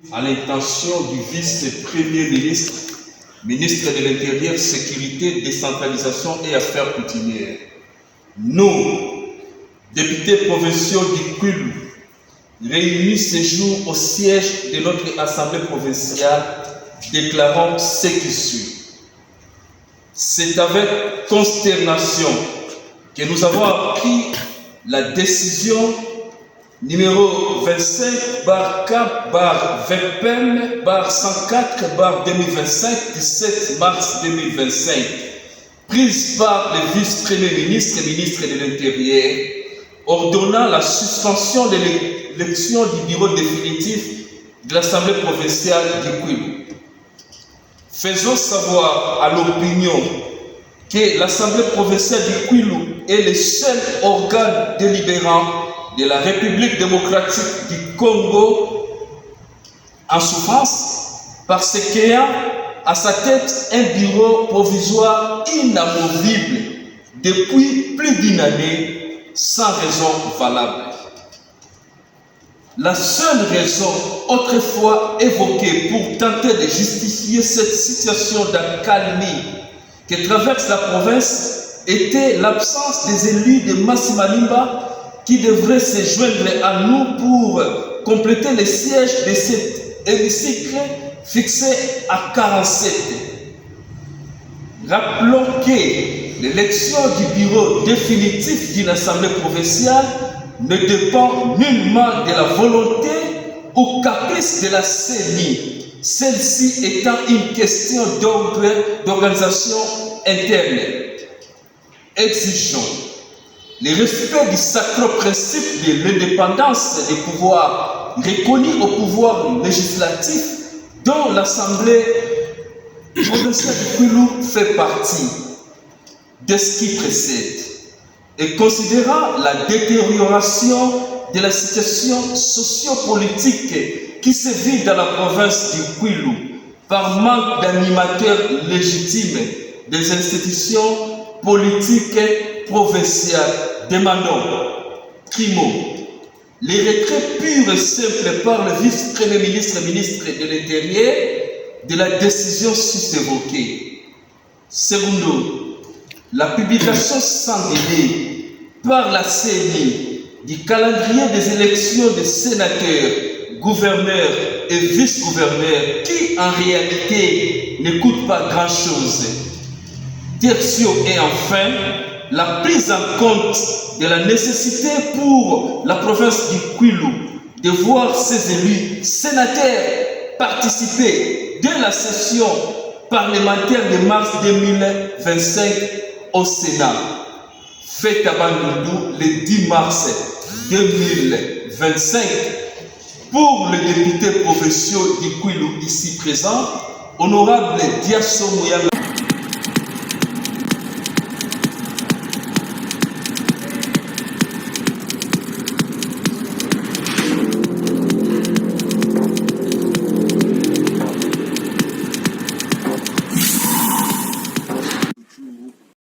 à l'intention du vice-premier ministre, ministre de l'Intérieur, Sécurité, Décentralisation et Affaires coutumières. Nous, députés provinciaux du Kwilu, réunis ce jour au siège de notre Assemblée provinciale, déclarons ce qui suit. C'est avec consternation que nous avons appris la décision numéro 25/4/VPM/104/2025 du 7 mars 2025, prise par le vice-premier ministre et ministre de l'Intérieur, ordonnant la suspension de l'élection du bureau définitif de l'Assemblée provinciale du Kwilu. Faisons savoir à l'opinion que l'Assemblée provinciale du Kwilu est le seul organe délibérant de la République démocratique du Congo en souffrance parce qu'il a à sa tête un bureau provisoire inamovible depuis plus d'une année sans raison valable. La seule raison autrefois évoquée pour tenter de justifier cette situation d'accalmie que traverse la province était l'absence des élus de Massi Malimba qui devraient se joindre à nous pour compléter le siège de cet hémicycle fixé à 47. Rappelons que l'élection du bureau définitif d'une assemblée provinciale ne dépend nullement de la volonté ou caprice de la CENI, celle-ci étant une question d'organisation interne. Exigeons le respect du sacré principe de l'indépendance des pouvoirs reconnus au pouvoir législatif dont l'Assemblée provinciale du Kwilu fait partie de ce qui précède. Et considérant la détérioration de la situation sociopolitique qui se vit dans la province du Kwilu par manque d'animateurs légitimes des institutions politiques provinciales, demandons, primo, les retraits purs et simples par le vice-premier ministre, ministre de l'Intérieur, de la décision sus-évoquée. Secondo, la publication sans délai par la CENI du calendrier des élections des sénateurs, gouverneurs et vice-gouverneurs qui en réalité ne coûtent pas grand-chose. Tertio et enfin, la prise en compte de la nécessité pour la province du Kwilu de voir ses élus sénateurs participer dès la session parlementaire de mars 2025 au Sénat. Fête à Bandundu le 10 mars 2025 pour les députés provinciaux du Kwilu ici présents, honorable Diasso Mouyanga